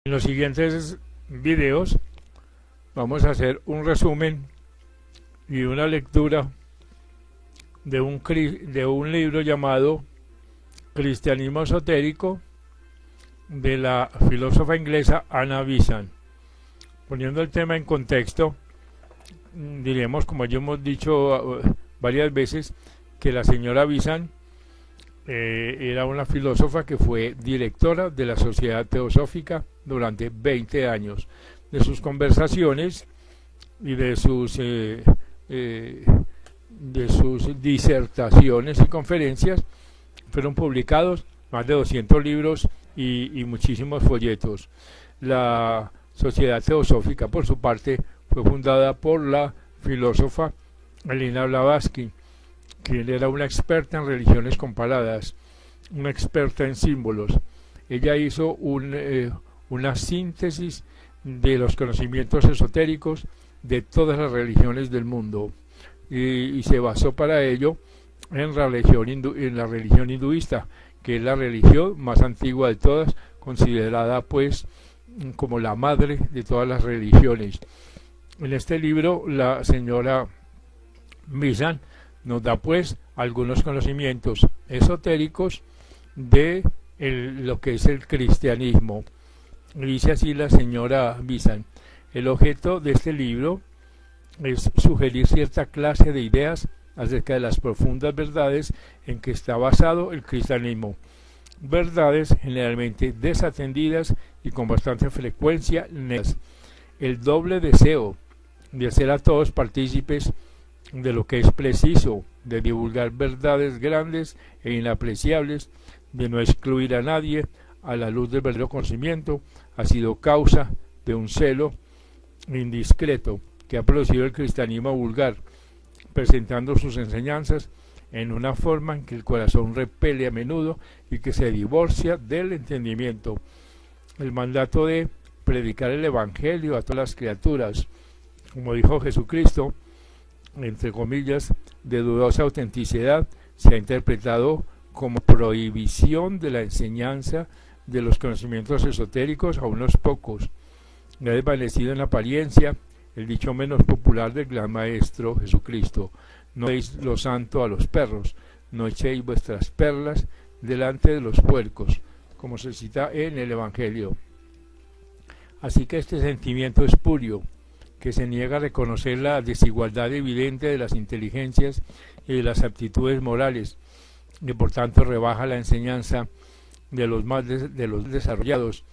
En los siguientes videos vamos a hacer un resumen y una lectura de un libro llamado Cristianismo Esotérico de la filósofa inglesa Anna Besant. Poniendo el tema en contexto, diremos, como ya hemos dicho varias veces, que la señora Besant era una filósofa que fue directora de la Sociedad Teosófica durante 20 años. De sus conversaciones y de sus disertaciones y conferencias fueron publicados más de 200 libros y muchísimos folletos. La Sociedad Teosófica, por su parte, fue fundada por la filósofa Helena Blavatsky, quien era una experta en religiones comparadas, una experta en símbolos. Ella hizo una síntesis de los conocimientos esotéricos de todas las religiones del mundo y se basó para ello en la religión hinduista, que es la religión más antigua de todas, considerada pues como la madre de todas las religiones. En este libro la señora Besant nos da pues algunos conocimientos esotéricos de lo que es el cristianismo. Dice así la señora Besant: el objeto de este libro es sugerir cierta clase de ideas acerca de las profundas verdades en que está basado el cristianismo, verdades generalmente desatendidas y con bastante frecuencia negadas. El doble deseo de hacer a todos partícipes de lo que es preciso, de divulgar verdades grandes e inapreciables, de no excluir a nadie a la luz del verdadero conocimiento, ha sido causa de un celo indiscreto que ha producido el cristianismo vulgar, presentando sus enseñanzas en una forma en que el corazón repele a menudo y que se divorcia del entendimiento. El mandato de predicar el evangelio a todas las criaturas, como dijo Jesucristo, entre comillas, de dudosa autenticidad, se ha interpretado como prohibición de la enseñanza de los conocimientos esotéricos a unos pocos. Ha desvanecido en la apariencia el dicho menos popular del gran maestro Jesucristo: no deis lo santo a los perros, no echéis vuestras perlas delante de los puercos, como se cita en el Evangelio. Así que este sentimiento espurio, que se niega a reconocer la desigualdad evidente de las inteligencias y de las aptitudes morales, y por tanto rebaja la enseñanza de los desarrollados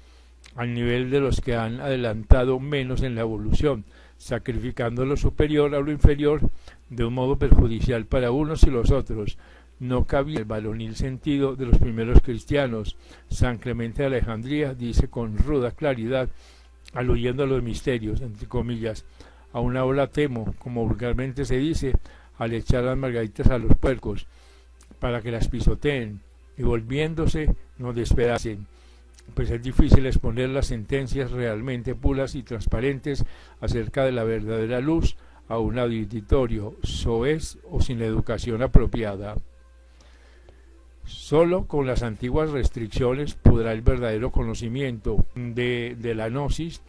al nivel de los que han adelantado menos en la evolución, sacrificando lo superior a lo inferior de un modo perjudicial para unos y los otros. No cabía el varonil sentido de los primeros cristianos. San Clemente de Alejandría dice con ruda claridad, aludiendo a los misterios, entre comillas: a una ola temo, como vulgarmente se dice, al echar las margaritas a los puercos, para que las pisoteen y volviéndose nos despedacen, pues es difícil exponer las sentencias realmente puras y transparentes acerca de la verdadera luz a un auditorio soez o sin la educación apropiada. Solo con las antiguas restricciones podrá el verdadero conocimiento de la gnosis,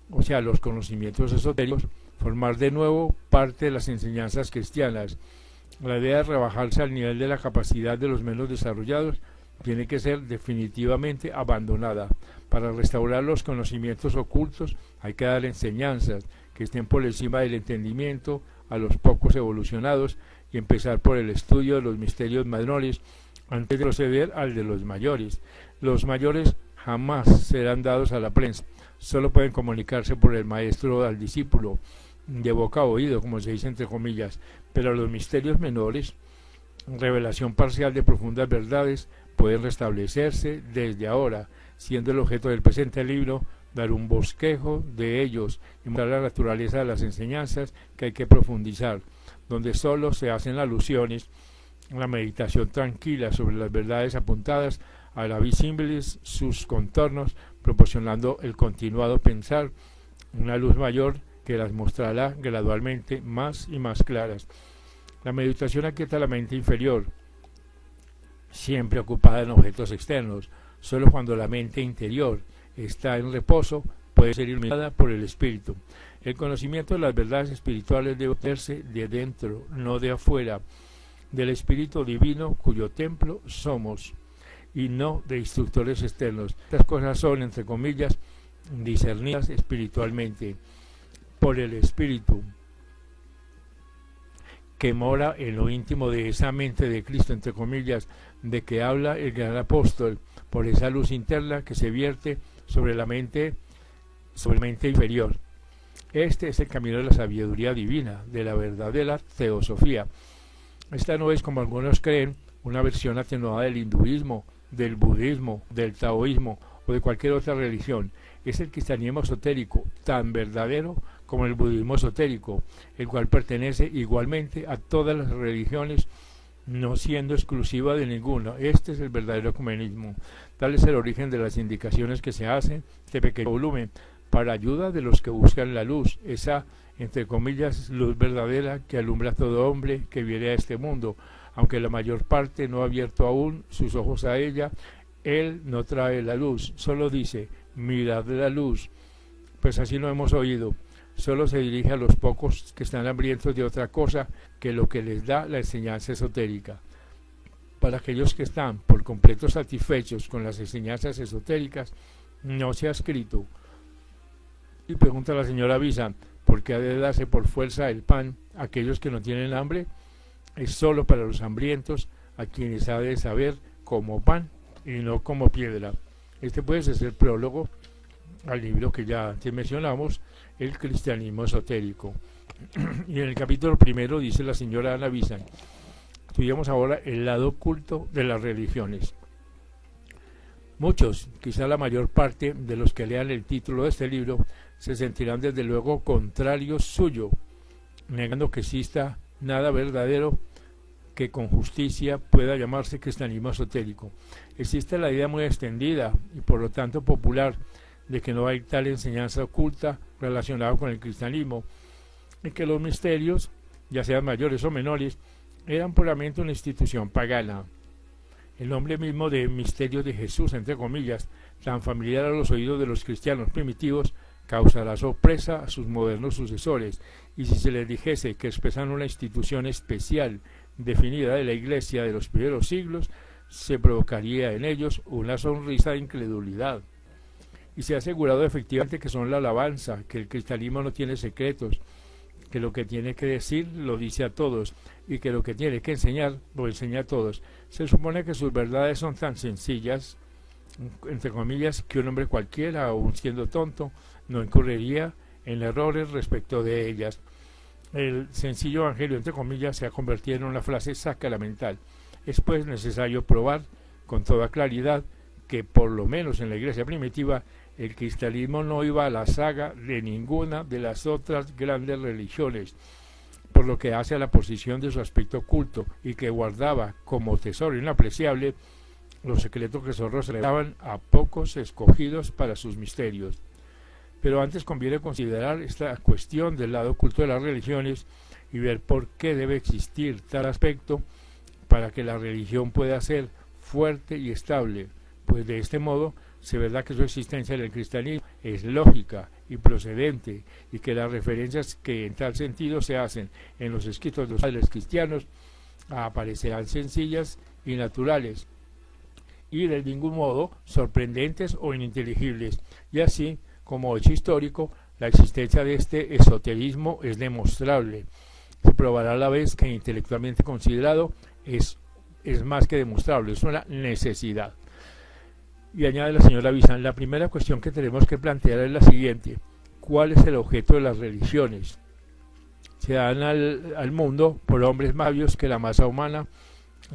o sea, los conocimientos esotéricos, formar de nuevo parte de las enseñanzas cristianas. La idea de rebajarse al nivel de la capacidad de los menos desarrollados tiene que ser definitivamente abandonada. Para restaurar los conocimientos ocultos hay que dar enseñanzas que estén por encima del entendimiento a los pocos evolucionados y empezar por el estudio de los misterios menores antes de proceder al de los mayores. Los mayores jamás serán dados a la prensa, solo pueden comunicarse por el maestro al discípulo, de boca a oído, como se dice entre comillas, pero los misterios menores, revelación parcial de profundas verdades, pueden restablecerse desde ahora, siendo el objeto del presente libro dar un bosquejo de ellos y mostrar la naturaleza de las enseñanzas que hay que profundizar, donde solo se hacen alusiones a la meditación tranquila sobre las verdades apuntadas a la visibles sus contornos, proporcionando el continuado pensar, una luz mayor que las mostrará gradualmente más y más claras. La meditación aquieta la mente inferior, siempre ocupada en objetos externos. Solo cuando la mente interior está en reposo, puede ser iluminada por el Espíritu. El conocimiento de las verdades espirituales debe hacerse de dentro, no de afuera, del Espíritu Divino cuyo templo somos, y no de instructores externos. Estas cosas son, entre comillas, discernidas espiritualmente por el Espíritu que mora en lo íntimo de esa mente de Cristo, entre comillas, de que habla el gran apóstol, por esa luz interna que se vierte sobre la mente inferior. Este es el camino de la sabiduría divina, de la verdadera teosofía. Esta no es, como algunos creen, una versión atenuada del hinduismo, del budismo, del taoísmo o de cualquier otra religión. Es el cristianismo esotérico, tan verdadero como el budismo esotérico, el cual pertenece igualmente a todas las religiones, no siendo exclusiva de ninguna. Este es el verdadero ecumenismo. Tal es el origen de las indicaciones que se hacen de pequeño volumen, para ayuda de los que buscan la luz, esa, entre comillas, luz verdadera que alumbra a todo hombre que viene a este mundo. Aunque la mayor parte no ha abierto aún sus ojos a ella, él no trae la luz, solo dice, mirad la luz. Pues así lo hemos oído. Solo se dirige a los pocos que están hambrientos de otra cosa que lo que les da la enseñanza esotérica. Para aquellos que están por completo satisfechos con las enseñanzas esotéricas, no se ha escrito. Y pregunta la señora Visa, ¿por qué ha de darse por fuerza el pan a aquellos que no tienen hambre? Es solo para los hambrientos, a quienes ha de saber como pan y no como piedra. Este puede ser el prólogo al libro que ya antes mencionamos, El cristianismo esotérico. Y en el capítulo primero dice la señora Ana Visa, estudiamos ahora el lado oculto de las religiones. Muchos, quizá la mayor parte de los que lean el título de este libro, se sentirán desde luego contrarios suyo, negando que exista nada verdadero que con justicia pueda llamarse cristianismo esotérico. Existe la idea muy extendida y por lo tanto popular de que no hay tal enseñanza oculta relacionada con el cristianismo, y que los misterios, ya sean mayores o menores, eran puramente una institución pagana. El nombre mismo de misterio de Jesús, entre comillas, tan familiar a los oídos de los cristianos primitivos, causará sorpresa a sus modernos sucesores, y si se les dijese que expresan una institución especial definida de la Iglesia de los primeros siglos, se provocaría en ellos una sonrisa de incredulidad. Y se ha asegurado efectivamente que son la alabanza, que el cristianismo no tiene secretos, que lo que tiene que decir lo dice a todos, y que lo que tiene que enseñar lo enseña a todos. Se supone que sus verdades son tan sencillas, entre comillas, que un hombre cualquiera, aun siendo tonto, no incurriría en errores respecto de ellas. El sencillo evangelio, entre comillas, se ha convertido en una frase sacramental. Es pues necesario probar con toda claridad que, por lo menos en la iglesia primitiva, el cristianismo no iba a la saga de ninguna de las otras grandes religiones, por lo que hace a la posición de su aspecto oculto, y que guardaba como tesoro inapreciable los secretos que solo se revelaban a pocos escogidos para sus misterios. Pero antes conviene considerar esta cuestión del lado oculto de las religiones y ver por qué debe existir tal aspecto para que la religión pueda ser fuerte y estable, pues de este modo se verá que su existencia en el cristianismo es lógica y procedente, y que las referencias que en tal sentido se hacen en los escritos de los padres cristianos aparecerán sencillas y naturales, y de ningún modo sorprendentes o ininteligibles, y así como hecho histórico, la existencia de este esoterismo es demostrable. Se probará a la vez que intelectualmente considerado es más que demostrable, es una necesidad. Y añade la señora Bizán, la primera cuestión que tenemos que plantear es la siguiente: ¿cuál es el objeto de las religiones? Se dan al mundo por hombres más sabios que la masa humana,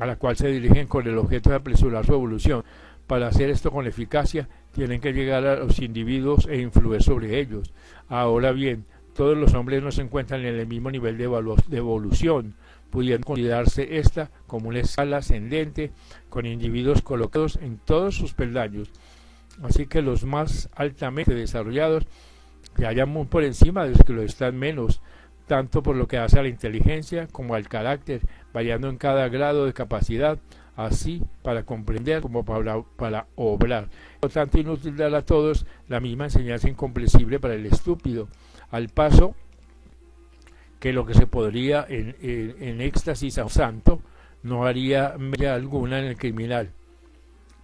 a la cual se dirigen con el objeto de apresurar su evolución. Para hacer esto con eficacia, tienen que llegar a los individuos e influir sobre ellos. Ahora bien, todos los hombres no se encuentran en el mismo nivel de evolución, pudiendo considerarse esta como una escala ascendente con individuos colocados en todos sus peldaños. Así que los más altamente desarrollados se hallan muy por encima de los que lo están menos, tanto por lo que hace a la inteligencia como al carácter, variando en cada grado de capacidad así para comprender como para obrar. Por lo tanto, inútil dar a todos la misma enseñanza incomprensible para el estúpido, al paso que lo que se podría en éxtasis a un santo no haría mella alguna en el criminal.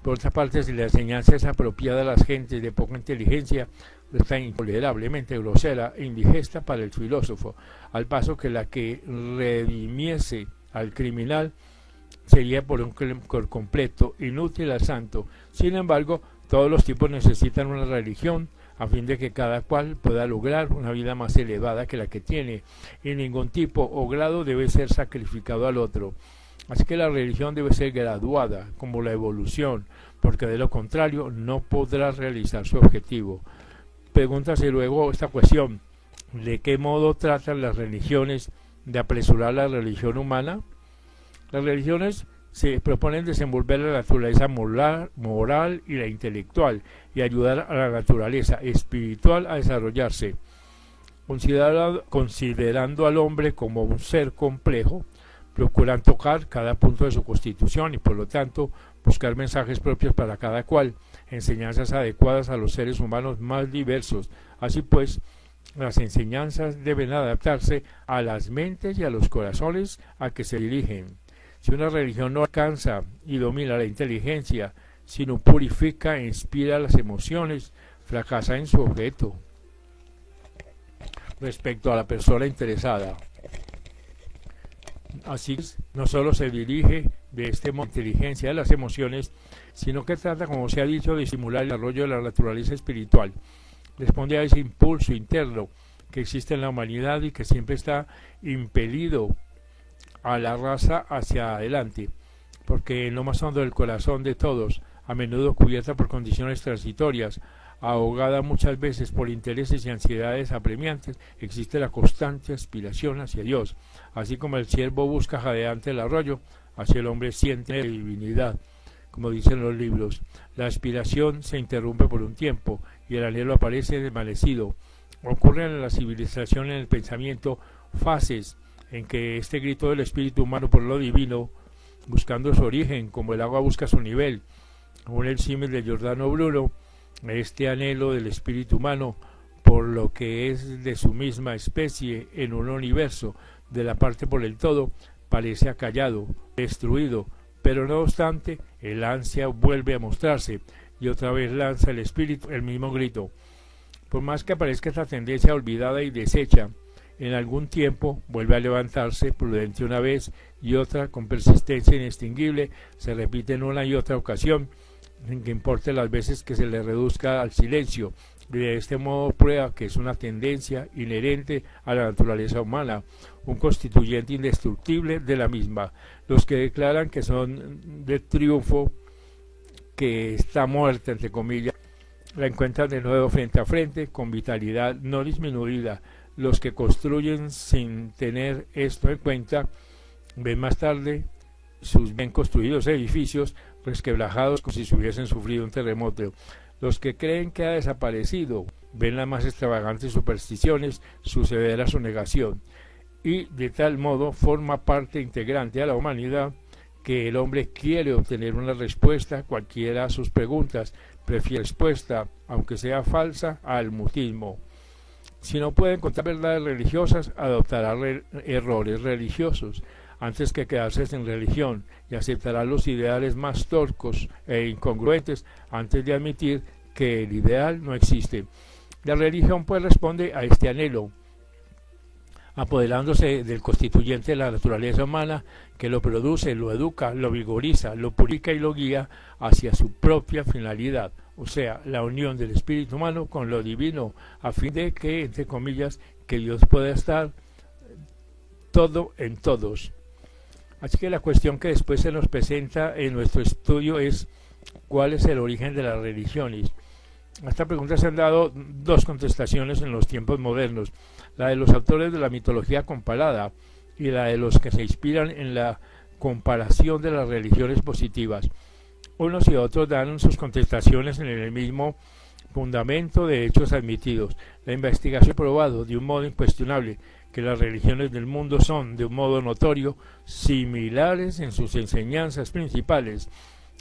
Por otra parte, si la enseñanza es apropiada a las gentes de poca inteligencia, está intolerablemente grosera e indigesta para el filósofo, al paso que la que redimiese al criminal sería por completo inútil al santo. Sin embargo, todos los tipos necesitan una religión a fin de que cada cual pueda lograr una vida más elevada que la que tiene, y ningún tipo o grado debe ser sacrificado al otro. Así que la religión debe ser graduada, como la evolución, porque de lo contrario no podrá realizar su objetivo. Pregúntase luego esta cuestión: ¿de qué modo tratan las religiones de apresurar la religión humana? Las religiones se proponen desenvolver la naturaleza moral y la intelectual y ayudar a la naturaleza espiritual a desarrollarse. Considerando al hombre como un ser complejo, procuran tocar cada punto de su constitución y por lo tanto buscar mensajes propios para cada cual, enseñanzas adecuadas a los seres humanos más diversos. Así pues, las enseñanzas deben adaptarse a las mentes y a los corazones a que se dirigen. Si una religión no alcanza y domina la inteligencia, sino purifica e inspira las emociones, fracasa en su objeto. Respecto a la persona interesada, así no solo se dirige de este modo la inteligencia de las emociones, sino que trata, como se ha dicho, de estimular el desarrollo de la naturaleza espiritual. Responde a ese impulso interno que existe en la humanidad y que siempre está impelido a la raza hacia adelante, porque en lo más hondo del corazón de todos, a menudo cubierta por condiciones transitorias, ahogada muchas veces por intereses y ansiedades apremiantes, existe la constante aspiración hacia Dios. Así como el ciervo busca jadeante el arroyo, así el hombre siente la divinidad. Como dicen los libros, la aspiración se interrumpe por un tiempo y el anhelo aparece desvanecido. Ocurren en la civilización, en el pensamiento, fases en que este grito del espíritu humano por lo divino, buscando su origen, como el agua busca su nivel, según el símil de Giordano Bruno, este anhelo del espíritu humano por lo que es de su misma especie en un universo de la parte por el todo, parece acallado, destruido, pero no obstante, el ansia vuelve a mostrarse y otra vez lanza el espíritu el mismo grito. Por más que aparezca esta tendencia olvidada y deshecha, en algún tiempo vuelve a levantarse prudente una vez y otra con persistencia inextinguible, se repite en una y otra ocasión, sin que importe las veces que se le reduzca al silencio, y de este modo prueba que es una tendencia inherente a la naturaleza humana, un constituyente indestructible de la misma. Los que declaran que son de triunfo, que está muerta, entre comillas, la encuentran de nuevo frente a frente, con vitalidad no disminuida. Los que construyen sin tener esto en cuenta, ven más tarde sus bien construidos edificios resquebrajados como si se hubiesen sufrido un terremoto. Los que creen que ha desaparecido, ven las más extravagantes supersticiones suceder a su negación, y de tal modo forma parte integrante a la humanidad que el hombre quiere obtener una respuesta cualquiera a sus preguntas, prefiere respuesta, aunque sea falsa, al mutismo. Si no puede encontrar verdades religiosas, adoptará errores religiosos antes que quedarse sin religión, y aceptará los ideales más torcos e incongruentes antes de admitir que el ideal no existe. La religión pues responde a este anhelo, apoderándose del constituyente de la naturaleza humana, que lo produce, lo educa, lo vigoriza, lo purifica y lo guía hacia su propia finalidad, o sea, la unión del espíritu humano con lo divino, a fin de que, entre comillas, que Dios pueda estar todo en todos. Así que la cuestión que después se nos presenta en nuestro estudio es: ¿cuál es el origen de las religiones? A esta pregunta se han dado dos contestaciones en los tiempos modernos: la de los autores de la mitología comparada y la de los que se inspiran en la comparación de las religiones positivas. Unos y otros dan sus contestaciones en el mismo fundamento de hechos admitidos. La investigación ha probado de un modo incuestionable que las religiones del mundo son, de un modo notorio, similares en sus enseñanzas principales,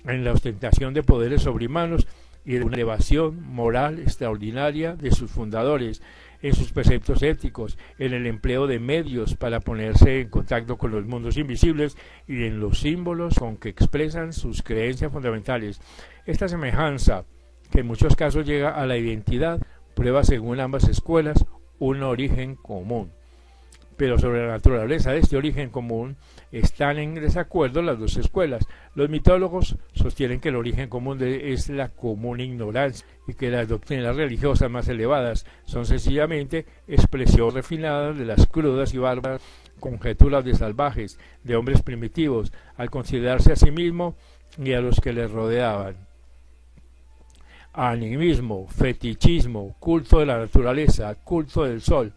en la ostentación de poderes sobrehumanos y de una elevación moral extraordinaria de sus fundadores, en sus preceptos éticos, en el empleo de medios para ponerse en contacto con los mundos invisibles y en los símbolos con que expresan sus creencias fundamentales. Esta semejanza, que en muchos casos llega a la identidad, prueba según ambas escuelas un origen común. Pero sobre la naturaleza de este origen común están en desacuerdo las dos escuelas. Los mitólogos sostienen que el origen común es la común ignorancia y que las doctrinas religiosas más elevadas son sencillamente expresiones refinadas de las crudas y bárbaras conjeturas de salvajes, de hombres primitivos, al considerarse a sí mismo y a los que les rodeaban. Animismo, fetichismo, culto de la naturaleza, culto del sol.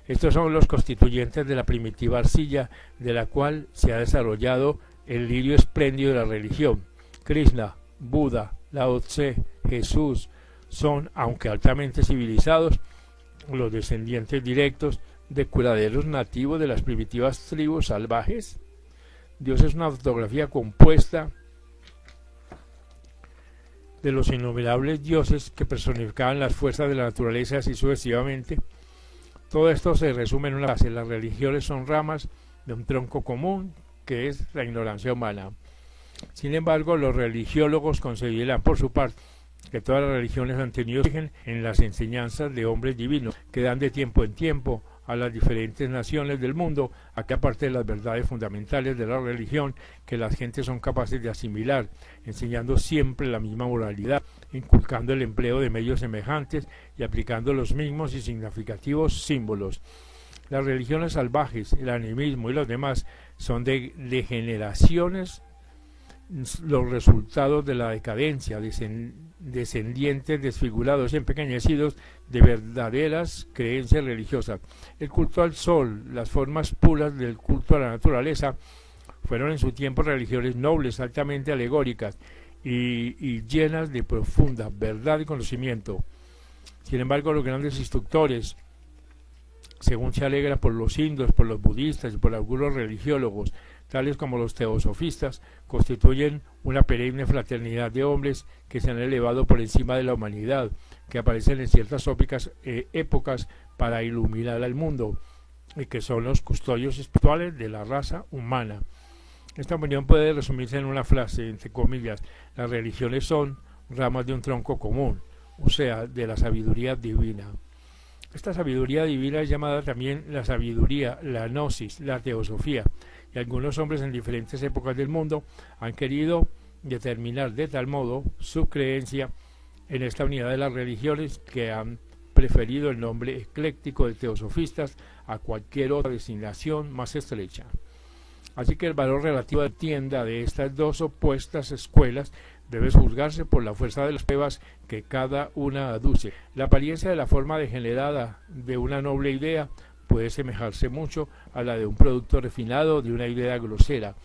Estos son los constituyentes de la primitiva arcilla de la cual se ha desarrollado el lirio espléndido de la religión. Krishna, Buda, Lao Tse, Jesús son, aunque altamente civilizados, los descendientes directos de curaderos nativos de las primitivas tribus salvajes. Dios es una fotografía compuesta de los innumerables dioses que personificaban las fuerzas de la naturaleza, así sucesivamente. Todo esto se resume en una frase: las religiones son ramas de un tronco común que es la ignorancia humana. Sin embargo, los religiólogos consideran por su parte que todas las religiones han tenido origen en las enseñanzas de hombres divinos que dan de tiempo en tiempo a las diferentes naciones del mundo, aquella parte de las verdades fundamentales de la religión que las gentes son capaces de asimilar, enseñando siempre la misma moralidad, inculcando el empleo de medios semejantes y aplicando los mismos y significativos símbolos. Las religiones salvajes, el animismo y los demás son de degeneraciones, los resultados de la decadencia, descendientes desfigurados y empequeñecidos de verdaderas creencias religiosas. El culto al sol, las formas puras del culto a la naturaleza, fueron en su tiempo religiones nobles, altamente alegóricas y llenas de profunda verdad y conocimiento. Sin embargo, los grandes instructores, según se alegra por los indios, por los budistas y por algunos religiólogos, tales como los teosofistas, constituyen una perenne fraternidad de hombres que se han elevado por encima de la humanidad, que aparecen en ciertas épocas para iluminar al mundo, y que son los custodios espirituales de la raza humana. Esta opinión puede resumirse en una frase, entre comillas: las religiones son ramas de un tronco común, o sea, de la sabiduría divina. Esta sabiduría divina es llamada también la sabiduría, la gnosis, la teosofía, y algunos hombres en diferentes épocas del mundo han querido determinar de tal modo su creencia en esta unidad de las religiones que han preferido el nombre ecléctico de teosofistas a cualquier otra designación más estrecha. Así que el valor relativo de tienda de estas dos opuestas escuelas debe juzgarse por la fuerza de las pruebas que cada una aduce. La apariencia de la forma degenerada de una noble idea puede semejarse mucho a la de un producto refinado de una idea grosera,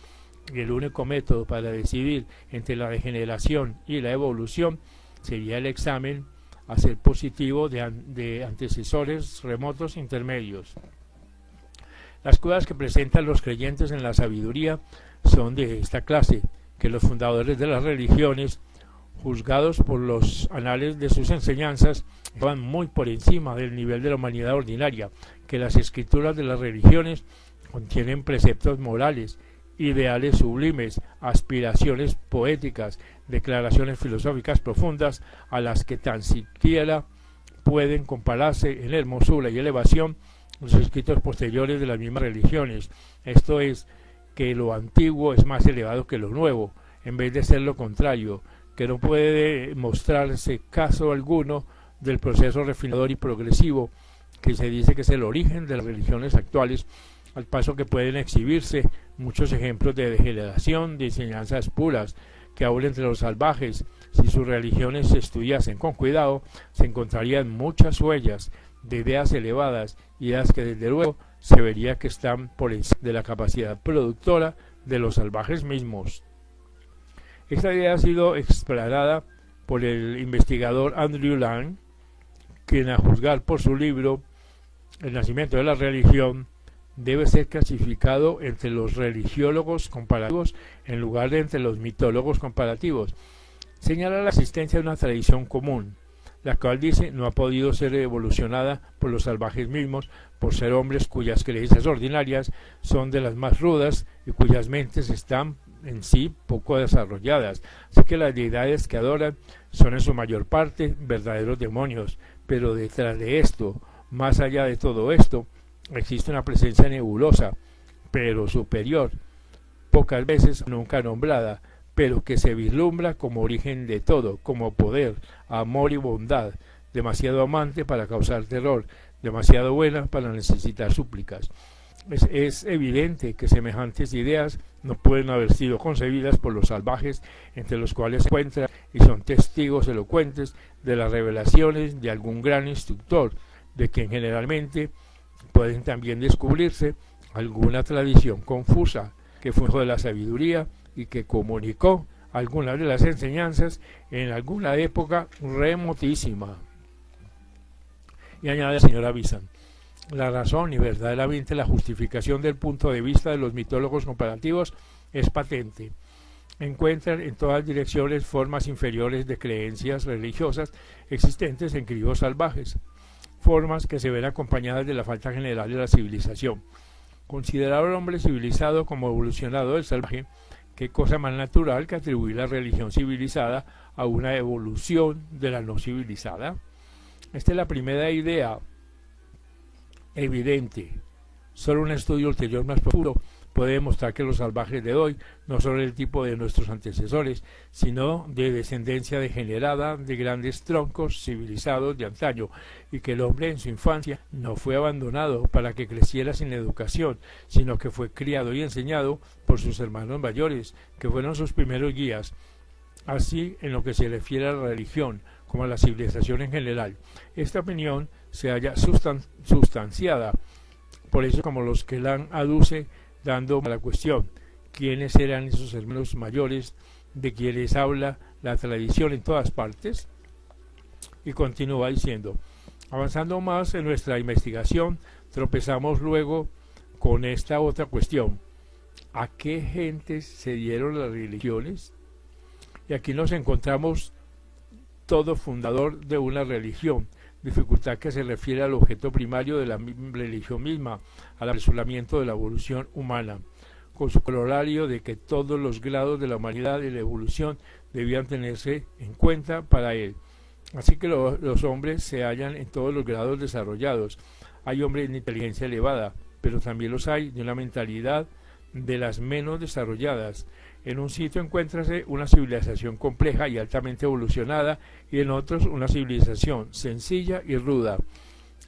y el único método para decidir entre la degeneración y la evolución sería el examen a ser positivo de antecesores remotos intermedios. Las cosas que presentan los creyentes en la sabiduría son de esta clase, que los fundadores de las religiones, juzgados por los anales de sus enseñanzas, van muy por encima del nivel de la humanidad ordinaria, que las escrituras de las religiones contienen preceptos morales, ideales sublimes, aspiraciones poéticas, declaraciones filosóficas profundas a las que tan siquiera pueden compararse en hermosura y elevación los escritos posteriores de las mismas religiones. Esto es, que lo antiguo es más elevado que lo nuevo, en vez de ser lo contrario, que no puede mostrarse caso alguno del proceso refinador y progresivo que se dice que es el origen de las religiones actuales, al paso que pueden exhibirse muchos ejemplos de degeneración de enseñanzas puras, que aún entre los salvajes, si sus religiones se estudiasen con cuidado, se encontrarían muchas huellas de ideas elevadas, ideas que desde luego se vería que están por encima de la capacidad productora de los salvajes mismos. Esta idea ha sido explanada por el investigador Andrew Lang, quien a juzgar por su libro El nacimiento de la religión debe ser clasificado entre los religiólogos comparativos en lugar de entre los mitólogos comparativos. Señala la existencia de una tradición común, la cual dice no ha podido ser evolucionada por los salvajes mismos, por ser hombres cuyas creencias ordinarias son de las más rudas y cuyas mentes están en sí poco desarrolladas, así que las deidades que adoran son en su mayor parte verdaderos demonios, pero detrás de esto, más allá de todo esto, existe una presencia nebulosa, pero superior, pocas veces nunca nombrada, pero que se vislumbra como origen de todo, como poder, amor y bondad, demasiado amante para causar terror, demasiado buena para necesitar súplicas. Es evidente que semejantes ideas no pueden haber sido concebidas por los salvajes, entre los cuales se encuentran y son testigos elocuentes de las revelaciones de algún gran instructor, de quien generalmente pueden también descubrirse alguna tradición confusa que fue hijo de la sabiduría y que comunicó algunas de las enseñanzas en alguna época remotísima. Y añade la señora Bisan: la razón y verdaderamente la justificación del punto de vista de los mitólogos comparativos es patente. Encuentran en todas direcciones formas inferiores de creencias religiosas existentes en críos salvajes, formas que se ven acompañadas de la falta general de la civilización. Considerar al hombre civilizado como evolucionado del salvaje, qué cosa más natural que atribuir la religión civilizada a una evolución de la no civilizada. Esta es la primera idea evidente. Solo un estudio ulterior más profundo puede demostrar que los salvajes de hoy no son el tipo de nuestros antecesores, sino de descendencia degenerada de grandes troncos civilizados de antaño, y que el hombre en su infancia no fue abandonado para que creciera sin educación, sino que fue criado y enseñado por sus hermanos mayores, que fueron sus primeros guías. Así, en lo que se refiere a la religión, como a la civilización en general, esta opinión se halla sustanciada. Por eso, como los que la aduce, dando a la cuestión quiénes eran esos hermanos mayores de quienes habla la tradición en todas partes, y continúa diciendo: avanzando más en nuestra investigación, tropezamos luego con esta otra cuestión: ¿a qué gentes se dieron las religiones? Y aquí nos encontramos todo fundador de una religión, dificultad que se refiere al objeto primario de la religión misma, al apresuramiento de la evolución humana, con su corolario de que todos los grados de la humanidad y la evolución debían tenerse en cuenta para él. Así que los hombres se hallan en todos los grados desarrollados. Hay hombres de inteligencia elevada, pero también los hay de una mentalidad de las menos desarrolladas. En un sitio encuéntrase una civilización compleja y altamente evolucionada, y en otros una civilización sencilla y ruda.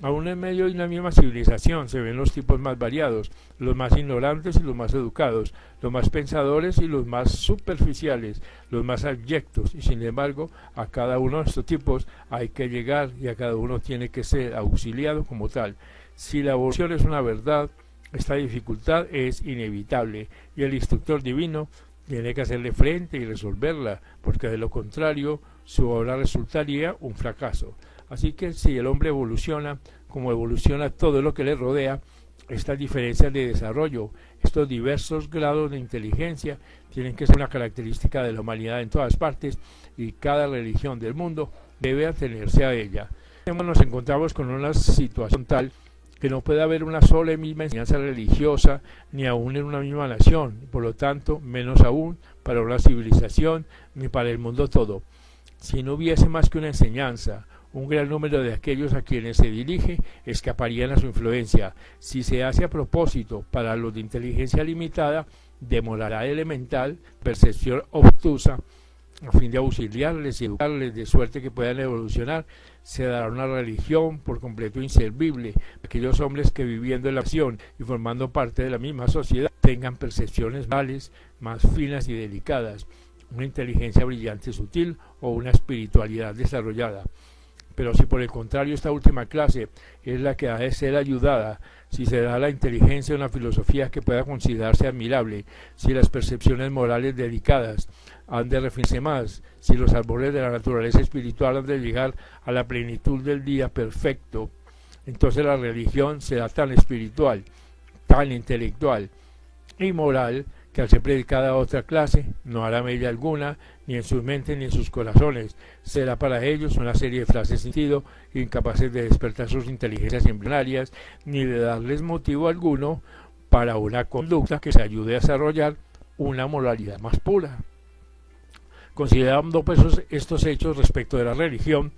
Aún en medio de una misma civilización se ven los tipos más variados, los más ignorantes y los más educados, los más pensadores y los más superficiales, los más abyectos, y sin embargo a cada uno de estos tipos hay que llegar y a cada uno tiene que ser auxiliado como tal. Si la evolución es una verdad, esta dificultad es inevitable y el instructor divino tiene que hacerle frente y resolverla, porque de lo contrario su obra resultaría un fracaso. Así que si el hombre evoluciona, como evoluciona todo lo que le rodea, estas diferencias de desarrollo, estos diversos grados de inteligencia, tienen que ser una característica de la humanidad en todas partes, y cada religión del mundo debe atenerse a ella. Nos encontramos con una situación tal que no puede haber una sola y misma enseñanza religiosa, ni aún en una misma nación, y por lo tanto, menos aún para una civilización, ni para el mundo todo. Si no hubiese más que una enseñanza, un gran número de aquellos a quienes se dirige escaparían a su influencia. Si se hace a propósito para los de inteligencia limitada, demorará elemental percepción obtusa, a fin de auxiliarles y educarles de suerte que puedan evolucionar. Se dará una religión por completo inservible. Aquellos hombres que viviendo en la acción y formando parte de la misma sociedad tengan percepciones morales más finas y delicadas, una inteligencia brillante y sutil o una espiritualidad desarrollada. Pero si por el contrario esta última clase es la que ha de ser ayudada, si se da a la inteligencia una filosofía que pueda considerarse admirable, si las percepciones morales dedicadas han de refinarse más, si los árboles de la naturaleza espiritual han de llegar a la plenitud del día perfecto, entonces la religión será tan espiritual, tan intelectual y moral, que al ser predicada a otra clase no hará mella alguna, ni en sus mentes ni en sus corazones. Será para ellos una serie de frases sin sentido, incapaces de despertar sus inteligencias embrionarias, ni de darles motivo alguno para una conducta que se ayude a desarrollar una moralidad más pura. Considerando pues estos hechos respecto de la religión,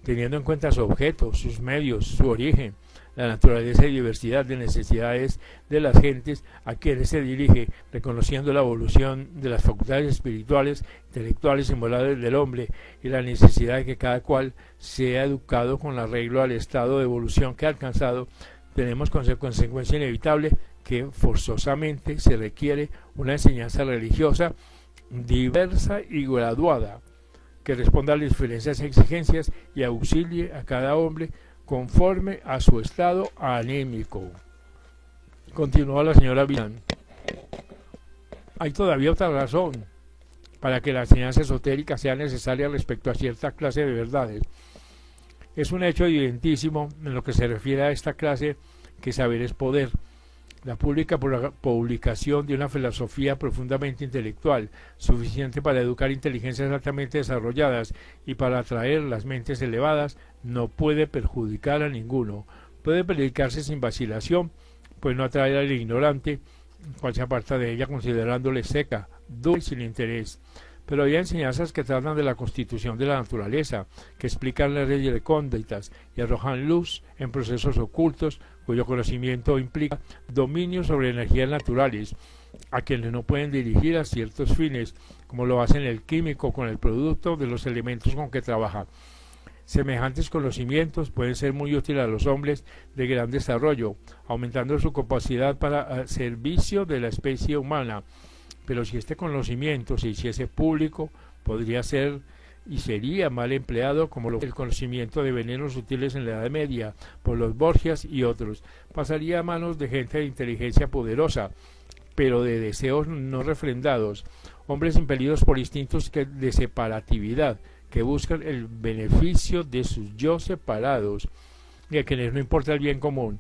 teniendo en cuenta su objeto, sus medios, su origen, la naturaleza y diversidad de necesidades de las gentes a quienes se dirige, reconociendo la evolución de las facultades espirituales, intelectuales y morales del hombre y la necesidad de que cada cual sea educado con arreglo al estado de evolución que ha alcanzado, tenemos consecuencia inevitable que forzosamente se requiere una enseñanza religiosa diversa y graduada, que responda a las diferentes exigencias y auxilie a cada hombre conforme a su estado anímico. Continúa la señora Villán. Hay todavía otra razón para que la enseñanza esotérica sea necesaria respecto a cierta clase de verdades. Es un hecho evidentísimo en lo que se refiere a esta clase que saber es poder. La pública publicación de una filosofía profundamente intelectual, suficiente para educar inteligencias altamente desarrolladas y para atraer las mentes elevadas, no puede perjudicar a ninguno. Puede predicarse sin vacilación, pues no atrae al ignorante, cual se aparta de ella considerándole seca, dura y sin interés. Pero hay enseñanzas que tratan de la constitución de la naturaleza, que explican las leyes recónditas y arrojan luz en procesos ocultos, cuyo conocimiento implica dominio sobre energías naturales, a quienes no pueden dirigir a ciertos fines, como lo hacen el químico con el producto de los elementos con que trabaja. Semejantes conocimientos pueden ser muy útiles a los hombres de gran desarrollo, aumentando su capacidad para servicio de la especie humana. Pero si este conocimiento se hiciese público, podría ser y sería mal empleado como el conocimiento de venenos útiles en la Edad Media por los Borgias y otros. Pasaría a manos de gente de inteligencia poderosa, pero de deseos no refrendados, hombres impelidos por instintos de separatividad, que buscan el beneficio de sus yo separados y a quienes no importa el bien común.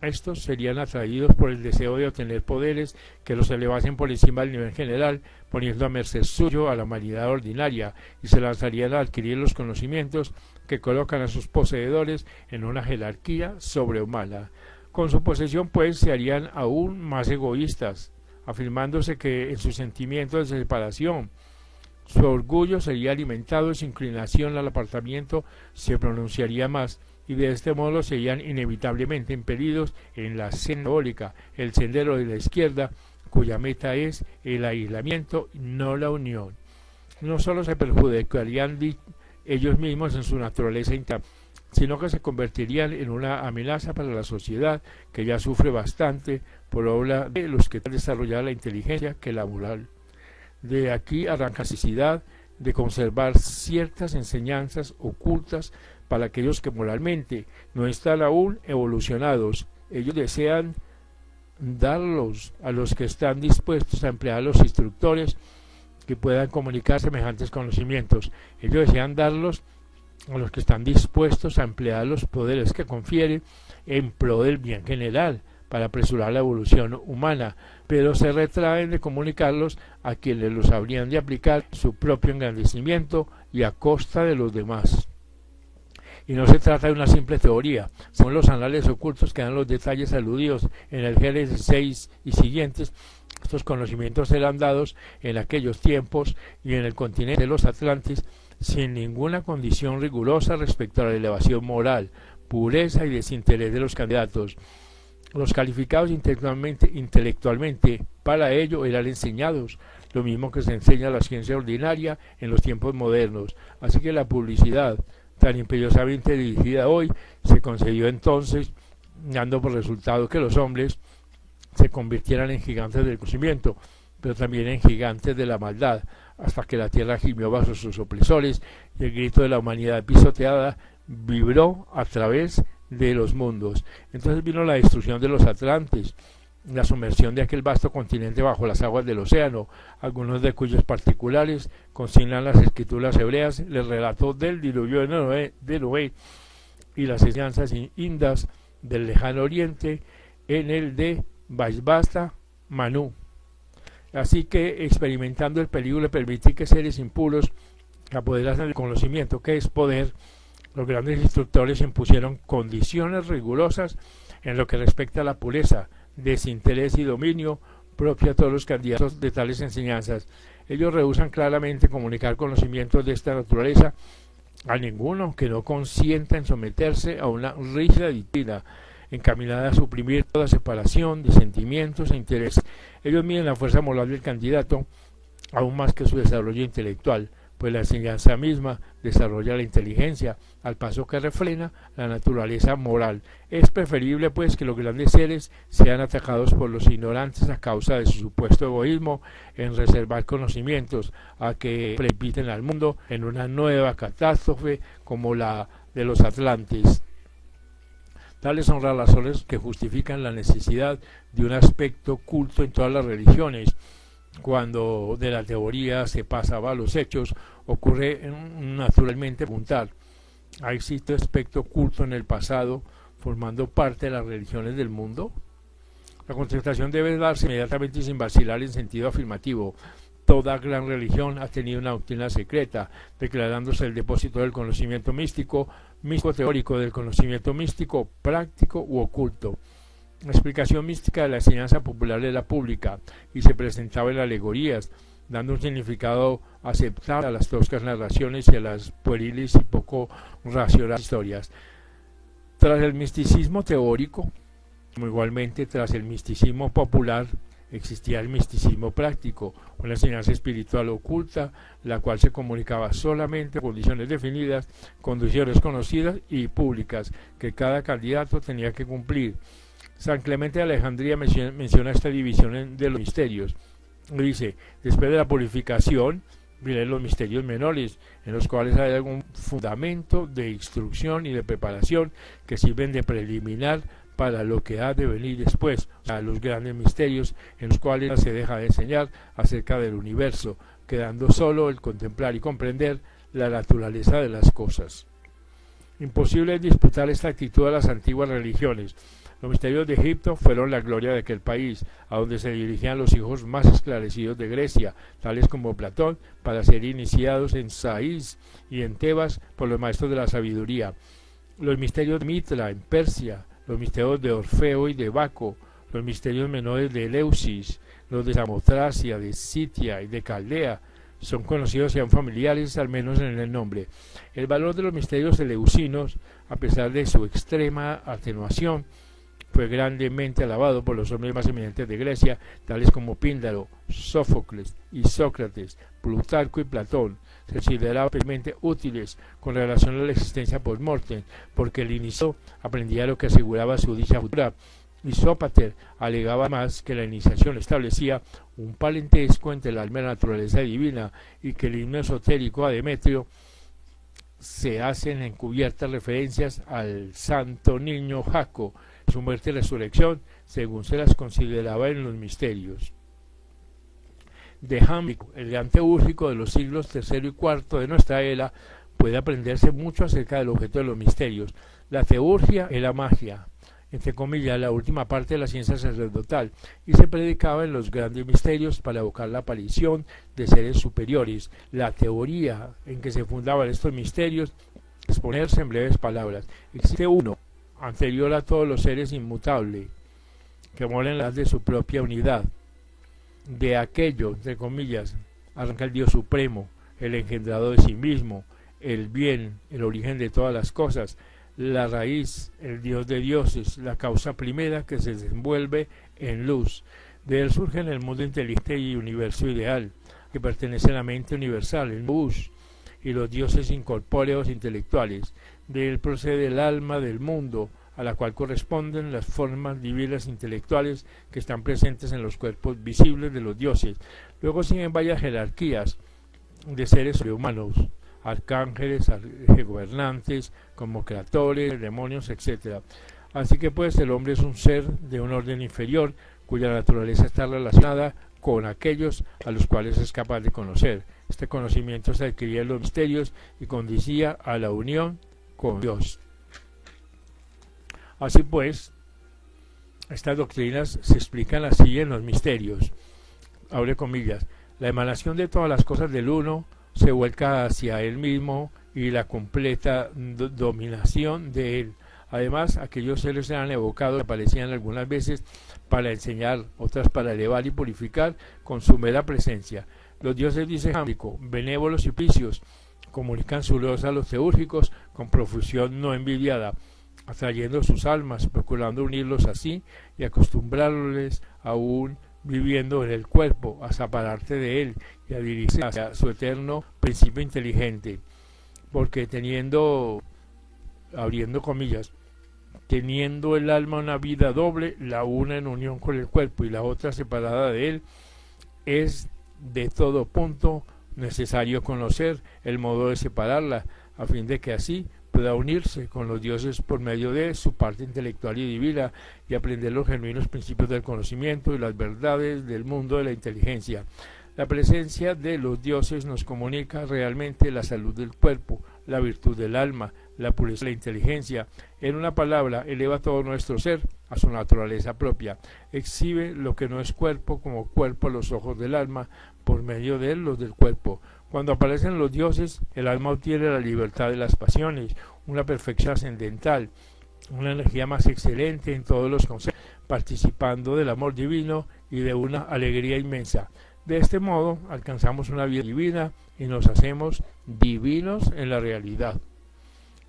Estos serían atraídos por el deseo de obtener poderes que los elevasen por encima del nivel general, poniendo a merced suyo a la humanidad ordinaria, y se lanzarían a adquirir los conocimientos que colocan a sus poseedores en una jerarquía sobrehumana. Con su posesión, pues, se harían aún más egoístas, afirmándose que en su sentimiento de separación, su orgullo sería alimentado y su inclinación al apartamiento se pronunciaría más, y de este modo serían inevitablemente impelidos en la senda diabólica, el sendero de la izquierda, cuya meta es el aislamiento, no la unión. No solo se perjudicarían ellos mismos en su naturaleza interna, sino que se convertirían en una amenaza para la sociedad, que ya sufre bastante por obra de los que han desarrollado la inteligencia que la moral. De aquí arranca la necesidad de conservar ciertas enseñanzas ocultas para aquellos que moralmente no están aún evolucionados. Ellos desean darlos a los que están dispuestos a emplear los instructores que puedan comunicar semejantes conocimientos. Ellos desean darlos a los que están dispuestos a emplear los poderes que confiere en pro del bien general, para apresurar la evolución humana, pero se retraen de comunicarlos a quienes los habrían de aplicar su propio engrandecimiento y a costa de los demás. Y no se trata de una simple teoría, son los anales ocultos que dan los detalles aludidos en el Génesis 6 y siguientes. Estos conocimientos serán dados en aquellos tiempos y en el continente de los Atlantes sin ninguna condición rigurosa respecto a la elevación moral, pureza y desinterés de los candidatos. Los calificados intelectualmente para ello eran enseñados, lo mismo que se enseña la ciencia ordinaria en los tiempos modernos. Así que la publicidad, tan imperiosamente dirigida hoy, se concedió entonces, dando por resultado que los hombres se convirtieran en gigantes del conocimiento, pero también en gigantes de la maldad, hasta que la tierra gimió bajo sus opresores y el grito de la humanidad pisoteada vibró a través de los mundos. Entonces vino la destrucción de los atlantes, la sumersión de aquel vasto continente bajo las aguas del océano, algunos de cuyos particulares consignan las escrituras hebreas, el relato del diluvio de Noé y las enseñanzas indas del lejano oriente en el de Vaisbasta Manú. Así que experimentando el peligro de permitir que seres impuros apoderasen del conocimiento, que es poder, los grandes instructores impusieron condiciones rigurosas en lo que respecta a la pureza, desinterés y dominio propio a todos los candidatos de tales enseñanzas. Ellos rehúsan claramente comunicar conocimientos de esta naturaleza a ninguno que no consienta en someterse a una rígida disciplina encaminada a suprimir toda separación de sentimientos e intereses. Ellos miden la fuerza moral del candidato aún más que su desarrollo intelectual, pues la enseñanza misma desarrolla la inteligencia, al paso que refrena la naturaleza moral. Es preferible, pues, que los grandes seres sean atacados por los ignorantes a causa de su supuesto egoísmo en reservar conocimientos, a que precipiten al mundo en una nueva catástrofe como la de los atlantes. Tales son las razones que justifican la necesidad de un aspecto culto en todas las religiones. Cuando de la teoría se pasaba a los hechos, ocurre naturalmente preguntar: ¿ha existido aspecto oculto en el pasado formando parte de las religiones del mundo? La contestación debe darse inmediatamente y sin vacilar en sentido afirmativo. Toda gran religión ha tenido una doctrina secreta, declarándose el depósito del conocimiento místico teórico, del conocimiento místico práctico u oculto. La explicación mística de la enseñanza popular era pública y se presentaba en alegorías, dando un significado aceptable a las toscas narraciones y a las pueriles y poco racionales historias. Tras el misticismo teórico, como igualmente tras el misticismo popular, existía el misticismo práctico, una enseñanza espiritual oculta, la cual se comunicaba solamente en condiciones definidas, condiciones conocidas y públicas, que cada candidato tenía que cumplir. San Clemente de Alejandría menciona esta división de los misterios. Dice: después de la purificación vienen los misterios menores, en los cuales hay algún fundamento de instrucción y de preparación que sirven de preliminar para lo que ha de venir después, o sea, los grandes misterios en los cuales se deja de enseñar acerca del universo, quedando solo el contemplar y comprender la naturaleza de las cosas. Imposible es disputar esta actitud a las antiguas religiones. Los misterios de Egipto fueron la gloria de aquel país, a donde se dirigían los hijos más esclarecidos de Grecia, tales como Platón, para ser iniciados en Sais y en Tebas por los maestros de la sabiduría. Los misterios de Mitra en Persia, los misterios de Orfeo y de Baco, los misterios menores de Eleusis, los de Samotracia, de Sitia y de Caldea, son conocidos y son familiares, al menos en el nombre. El valor de los misterios eleusinos, a pesar de su extrema atenuación, fue grandemente alabado por los hombres más eminentes de Grecia, tales como Píndaro, Sófocles y Sócrates, Plutarco y Platón. Se consideraban especialmente útiles con relación a la existencia post-mortem, porque el iniciado aprendía lo que aseguraba su dicha futura, y Sópater alegaba más que la iniciación establecía un parentesco entre el alma y la naturaleza divina, y que el himno esotérico a Demetrio se hacen encubiertas referencias al santo niño Jaco, su muerte y resurrección, según se las consideraba en los misterios. De Jámblico, el gran teúrgico de los siglos III y IV de nuestra era, puede aprenderse mucho acerca del objeto de los misterios. La teurgia era magia, entre comillas, la última parte de la ciencia sacerdotal, y se predicaba en los grandes misterios para evocar la aparición de seres superiores. La teoría en que se fundaban estos misterios, exponerse en breves palabras: existe uno, anterior a todos los seres, inmutable, que mora en la de su propia unidad. De aquello, entre comillas, arranca el Dios supremo, el engendrado de sí mismo, el bien, el origen de todas las cosas, la raíz, el Dios de dioses, la causa primera que se desenvuelve en luz. De él surge en el mundo inteligente y universo ideal, que pertenece a la mente universal, el Nous, y los dioses incorpóreos intelectuales. De él procede el alma del mundo, a la cual corresponden las formas divinas intelectuales que están presentes en los cuerpos visibles de los dioses. Luego siguen varias jerarquías de seres sobrehumanos, arcángeles, gobernantes, como creadores, demonios, etc. Así que pues el hombre es un ser de un orden inferior, cuya naturaleza está relacionada con aquellos a los cuales es capaz de conocer. Este conocimiento se adquiría en los misterios y conducía a la unión con Dios. Así pues, estas doctrinas se explican así en los misterios. Abre comillas. La emanación de todas las cosas del uno se vuelca hacia él mismo y la completa dominación de él. Además, aquellos seres eran evocados y aparecían algunas veces para enseñar, otras para elevar y purificar con su mera presencia. Los dioses, dice Jámblico, benévolos y propicios, comunican su luz a los teúrgicos con profusión no envidiada, atrayendo sus almas, procurando unirlos así y acostumbrarles aún viviendo en el cuerpo, a separarse de él y a dirigirse hacia su eterno principio inteligente, porque abriendo comillas, teniendo el alma una vida doble, la una en unión con el cuerpo y la otra separada de él, es de todo punto necesario conocer el modo de separarla, a fin de que así pueda unirse con los dioses por medio de su parte intelectual y divina y aprender los genuinos principios del conocimiento y las verdades del mundo de la inteligencia. La presencia de los dioses nos comunica realmente la salud del cuerpo, la virtud del alma, la pureza de la inteligencia. En una palabra, eleva todo nuestro ser a su naturaleza propia. Exhibe lo que no es cuerpo como cuerpo a los ojos del alma, por medio de él los del cuerpo. Cuando aparecen los dioses, el alma obtiene la libertad de las pasiones, una perfección ascendental, una energía más excelente en todos los conceptos, participando del amor divino y de una alegría inmensa. De este modo, alcanzamos una vida divina y nos hacemos divinos en la realidad.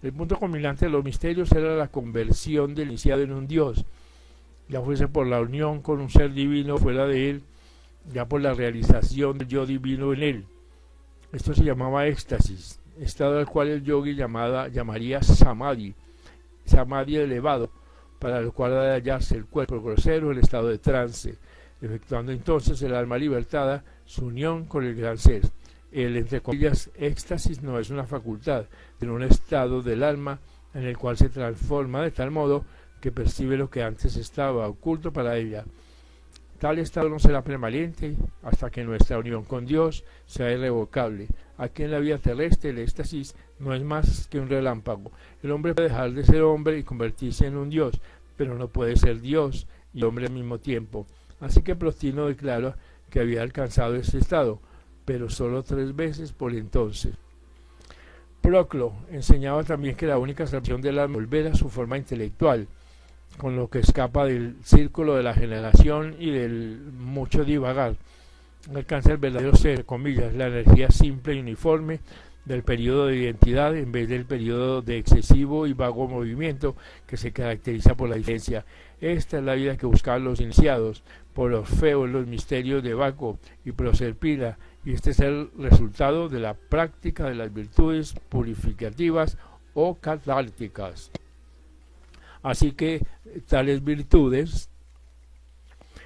El punto culminante de los misterios era la conversión del iniciado en un dios, ya fuese por la unión con un ser divino fuera de él, ya por la realización del yo divino en él. Esto se llamaba éxtasis, estado al cual el yogi llamaría samadhi, samadhi elevado, para el cual ha de hallarse el cuerpo grosero en estado de trance, efectuando entonces el alma libertada su unión con el gran ser. El, entre comillas, éxtasis no es una facultad, sino un estado del alma en el cual se transforma de tal modo que percibe lo que antes estaba oculto para ella. Tal estado no será permanente hasta que nuestra unión con Dios sea irrevocable. Aquí en la vida terrestre el éxtasis no es más que un relámpago. El hombre puede dejar de ser hombre y convertirse en un Dios, pero no puede ser Dios y hombre al mismo tiempo. Así que Plotino declara que había alcanzado ese estado, pero solo 3 veces por entonces. Proclo enseñaba también que la única salvación del alma es volver a su forma intelectual, con lo que escapa del círculo de la generación y del mucho divagar. Alcanza el verdadero ser, comillas, la energía simple y uniforme del periodo de identidad en vez del periodo de excesivo y vago movimiento que se caracteriza por la diferencia. Esta es la vida que buscaban los iniciados, por Orfeo en los misterios de Baco y Proserpina, y este es el resultado de la práctica de las virtudes purificativas o catárticas. Así que tales virtudes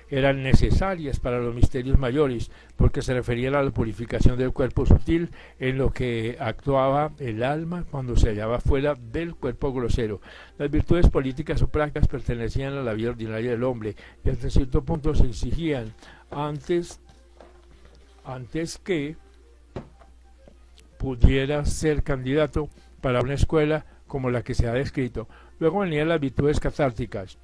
eran necesarias para los misterios mayores, porque se referían a la purificación del cuerpo sutil en lo que actuaba el alma cuando se hallaba fuera del cuerpo grosero. Las virtudes políticas o prácticas pertenecían a la vida ordinaria del hombre y hasta cierto punto se exigían antes que pudiera ser candidato para una escuela como la que se ha descrito. Luego venían las virtudes catárticas,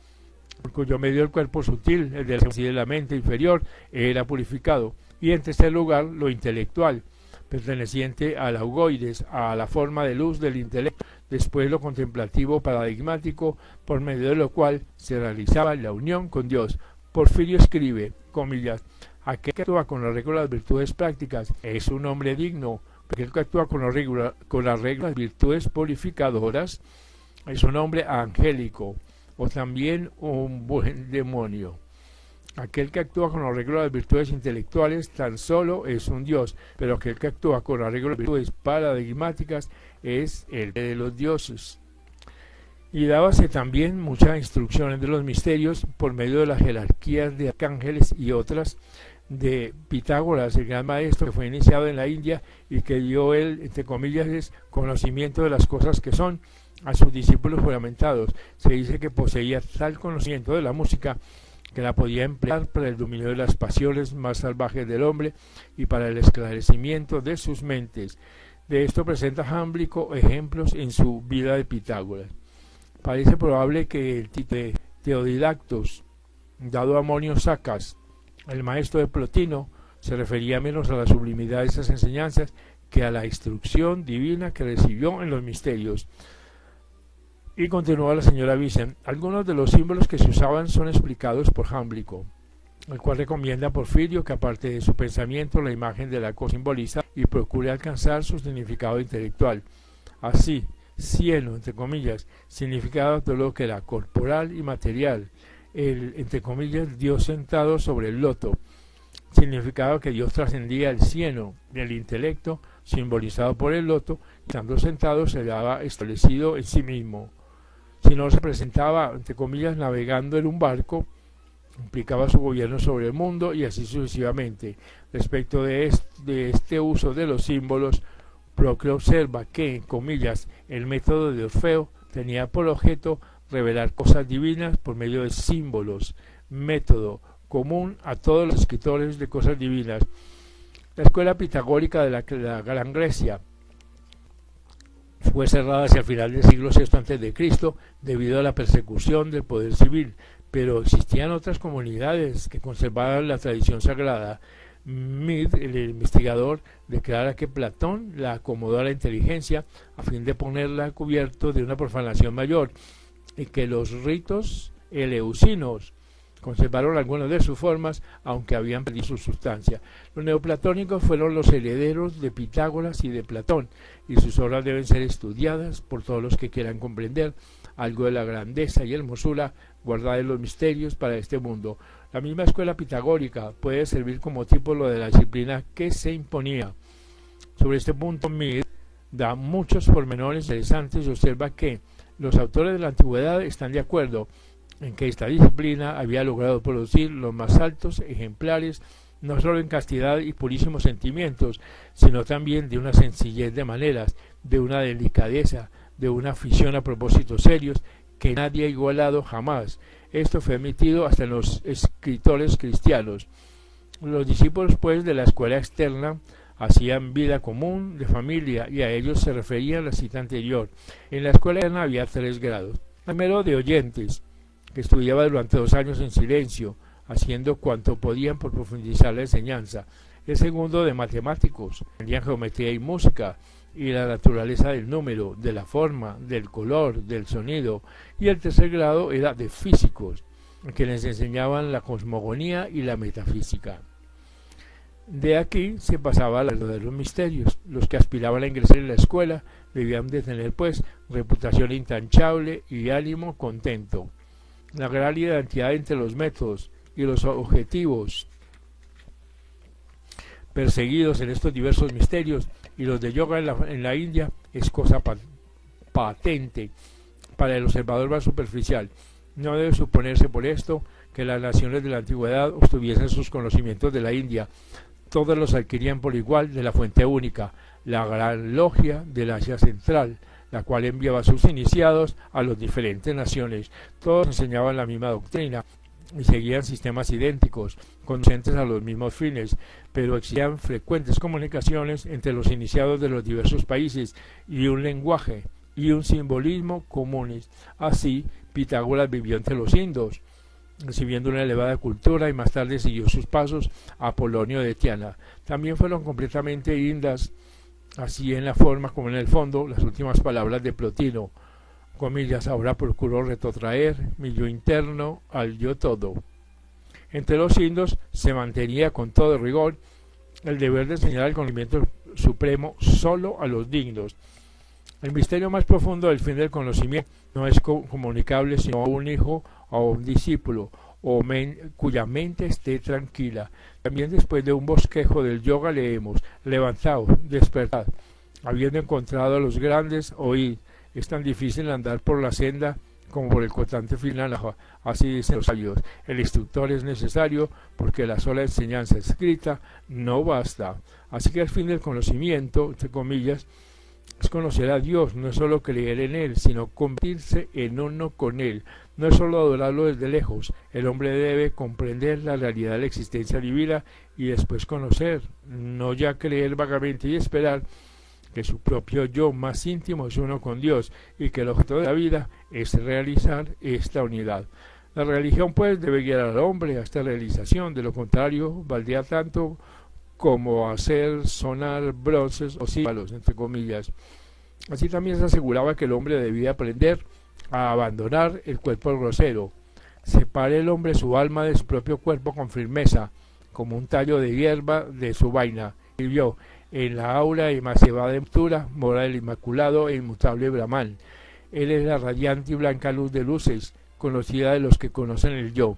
por cuyo medio el cuerpo sutil, el de la mente inferior, era purificado. Y en tercer lugar, lo intelectual, perteneciente al augoides, a la forma de luz del intelecto. Después lo contemplativo paradigmático, por medio de lo cual se realizaba la unión con Dios. Porfirio escribe, comillas, aquel que actúa con arreglo a las virtudes prácticas es un hombre digno, porque el que actúa con arreglo a las virtudes purificadoras es un hombre angélico, o también un buen demonio. Aquel que actúa con arreglo a las virtudes intelectuales tan solo es un dios, pero aquel que actúa con arreglo a las virtudes paradigmáticas es el de los dioses. Y dábase también muchas instrucciones de los misterios por medio de las jerarquías de arcángeles y otras de Pitágoras, el gran maestro que fue iniciado en la India y que dio él, entre comillas, es conocimiento de las cosas que son a sus discípulos juramentados. Se dice que poseía tal conocimiento de la música que la podía emplear para el dominio de las pasiones más salvajes del hombre y para el esclarecimiento de sus mentes. De esto presenta Jámblico ejemplos en su vida de Pitágoras. Parece probable que el título de Teodidactos, dado a Amonio Sacas, el maestro de Plotino, se refería menos a la sublimidad de esas enseñanzas que a la instrucción divina que recibió en los misterios. Y continúa la señora Vicen: algunos de los símbolos que se usaban son explicados por Jámblico, el cual recomienda a Porfirio que aparte de su pensamiento la imagen de la cosa simboliza y procure alcanzar su significado intelectual. Así, cielo, entre comillas, significado todo lo que era corporal y material, el, entre comillas, Dios sentado sobre el loto, significado que Dios trascendía el cielo, el intelecto, simbolizado por el loto, estando sentado se hallaba establecido en sí mismo. Si no se presentaba, entre comillas, navegando en un barco, implicaba su gobierno sobre el mundo y así sucesivamente. Respecto de este uso de los símbolos, Proclo observa que, en comillas, el método de Orfeo tenía por objeto revelar cosas divinas por medio de símbolos, método común a todos los escritores de cosas divinas. La escuela pitagórica de la Gran Grecia fue cerrada hacia el final del siglo VI a.C. debido a la persecución del poder civil, pero existían otras comunidades que conservaban la tradición sagrada. Mead, el investigador, declara que Platón la acomodó a la inteligencia a fin de ponerla a cubierto de una profanación mayor, y que los ritos eleusinos conservaron algunas de sus formas, aunque habían perdido su sustancia. Los neoplatónicos fueron los herederos de Pitágoras y de Platón, y sus obras deben ser estudiadas por todos los que quieran comprender algo de la grandeza y hermosura guardada en los misterios para este mundo. La misma escuela pitagórica puede servir como tipo lo de la disciplina que se imponía. Sobre este punto, Mead da muchos pormenores interesantes y observa que los autores de la antigüedad están de acuerdo en que esta disciplina había logrado producir los más altos ejemplares, no solo en castidad y purísimos sentimientos, sino también de una sencillez de maneras, de una delicadeza, de una afición a propósitos serios que nadie ha igualado jamás. Esto fue emitido hasta en los escritores cristianos. Los discípulos, pues, de la escuela externa hacían vida común, de familia, y a ellos se refería la cita anterior. En la escuela externa había 3 grados. Primero, de oyentes, que estudiaba durante 2 años en silencio, haciendo cuanto podían por profundizar la enseñanza. El segundo, de matemáticos, aprendían geometría y música, y la naturaleza del número, de la forma, del color, del sonido. Y el tercer grado era de físicos, que les enseñaban la cosmogonía y la metafísica. De aquí se pasaba a los verdaderos misterios. Los que aspiraban a ingresar en la escuela debían de tener, pues, reputación intachable y ánimo contento. La gran identidad entre los métodos y los objetivos perseguidos en estos diversos misterios y los de yoga en la India es cosa patente para el observador más superficial. No debe suponerse por esto que las naciones de la antigüedad obtuviesen sus conocimientos de la India. Todos los adquirían por igual de la fuente única, la gran logia del Asia Central, la cual enviaba a sus iniciados a las diferentes naciones. Todos enseñaban la misma doctrina y seguían sistemas idénticos, conducentes a los mismos fines, pero existían frecuentes comunicaciones entre los iniciados de los diversos países y un lenguaje y un simbolismo comunes. Así, Pitágoras vivió entre los indos, recibiendo una elevada cultura, y más tarde siguió sus pasos a Apolonio de Tiana. También fueron completamente indas, así en la forma como en el fondo, las últimas palabras de Plotino, comillas: ahora procuro retrotraer mi yo interno al yo todo. Entre los indos se mantenía con todo rigor el deber de enseñar el conocimiento supremo solo a los dignos. El misterio más profundo del fin del conocimiento no es comunicable sino a un hijo o a un discípulo, cuya mente esté tranquila. También después de un bosquejo del yoga leemos: levantaos, despertad, habiendo encontrado a los grandes, oíd. Es tan difícil andar por la senda como por el cortante final, así dicen los sabios. El instructor es necesario porque la sola enseñanza escrita no basta. Así que el fin del conocimiento, entre comillas, es conocer a Dios, no es solo creer en Él, sino convertirse en uno con Él. No es solo adorarlo desde lejos, el hombre debe comprender la realidad de la existencia divina y después conocer, no ya creer vagamente y esperar que su propio yo más íntimo es uno con Dios y que el objeto de la vida es realizar esta unidad. La religión pues debe guiar al hombre a esta realización, de lo contrario valdría tanto como hacer sonar bronces o címbalos, entre comillas. Así también se aseguraba que el hombre debía aprender a abandonar el cuerpo grosero. Separe el hombre su alma de su propio cuerpo con firmeza, como un tallo de hierba de su vaina. Y vio en la aura emancebada de altura mora el inmaculado e inmutable Brahman. Él es la radiante y blanca luz de luces, conocida de los que conocen el yo.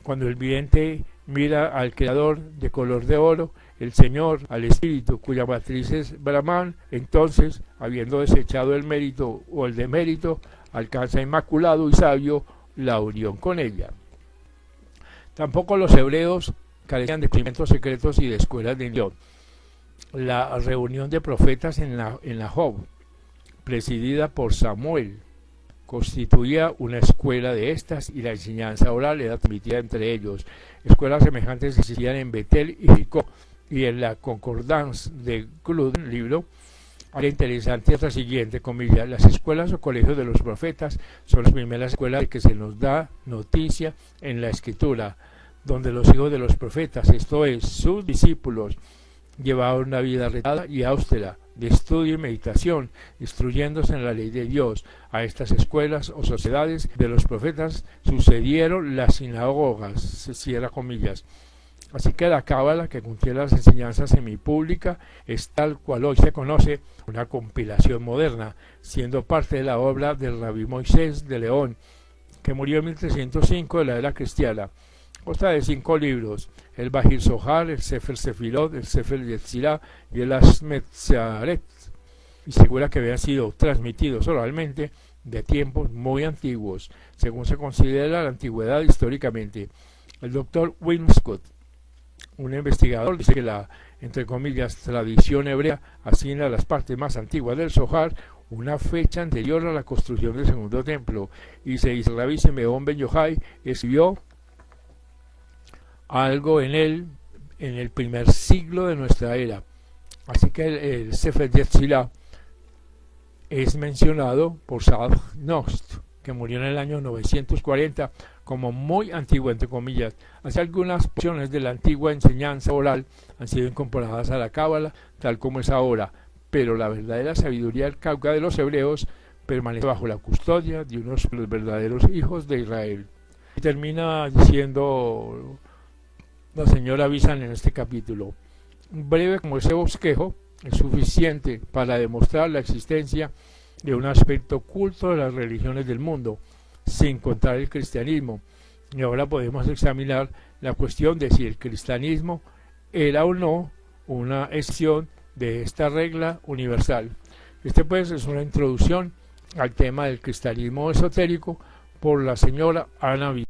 Cuando el vidente mira al Creador de color de oro, el Señor, al Espíritu, cuya matriz es Brahman, entonces, habiendo desechado el mérito o el demérito, alcanza inmaculado y sabio la unión con ella. Tampoco los hebreos carecían de conocimientos secretos y de escuelas de Dios. La reunión de profetas en la Job, presidida por Samuel, constituía una escuela de estas y la enseñanza oral era transmitida entre ellos. Escuelas semejantes existían en Betel y Jericó, y en la Concordance de Gruden, libro, era interesante la siguiente comilla: las escuelas o colegios de los profetas son las primeras escuelas de que se nos da noticia en la Escritura, donde los hijos de los profetas, esto es, sus discípulos, llevaban una vida retada y austera, de estudio y meditación, instruyéndose en la ley de Dios. A estas escuelas o sociedades de los profetas sucedieron las sinagogas, cierra comillas. Así que la Cábala, que contiene las enseñanzas semipúblicas, es tal cual hoy se conoce, una compilación moderna, siendo parte de la obra del Rabí Moisés de León, que murió en 1305 de la era cristiana. Consta de 5 libros: el Bahir Zohar, el Sefer Sefirot, el Sefer Yetzirah y el Asmet Searet, y segura que habían sido transmitidos oralmente de tiempos muy antiguos, según se considera la antigüedad históricamente. El doctor Winscott, un investigador, dice que la, entre comillas, tradición hebrea asigna a las partes más antiguas del Zohar una fecha anterior a la construcción del segundo templo, y se dice Rabbi Simeón Ben Yochai escribió algo en el primer siglo de nuestra era. Así que el Sefer Yetzirah es mencionado por Saad Nost, que murió en el año 940, como muy antiguo, entre comillas. Así algunas porciones de la antigua enseñanza oral han sido incorporadas a la Cábala, tal como es ahora, pero la verdadera sabiduría arcaica de los hebreos permanece bajo la custodia de unos de los verdaderos hijos de Israel. Y termina diciendo la señora Bizan en este capítulo: breve como ese bosquejo, es suficiente para demostrar la existencia de un aspecto oculto de las religiones del mundo, sin contar el cristianismo. Y ahora podemos examinar la cuestión de si el cristianismo era o no una excepción de esta regla universal. Este pues es una introducción al tema del cristianismo esotérico por la señora Ana Bizan.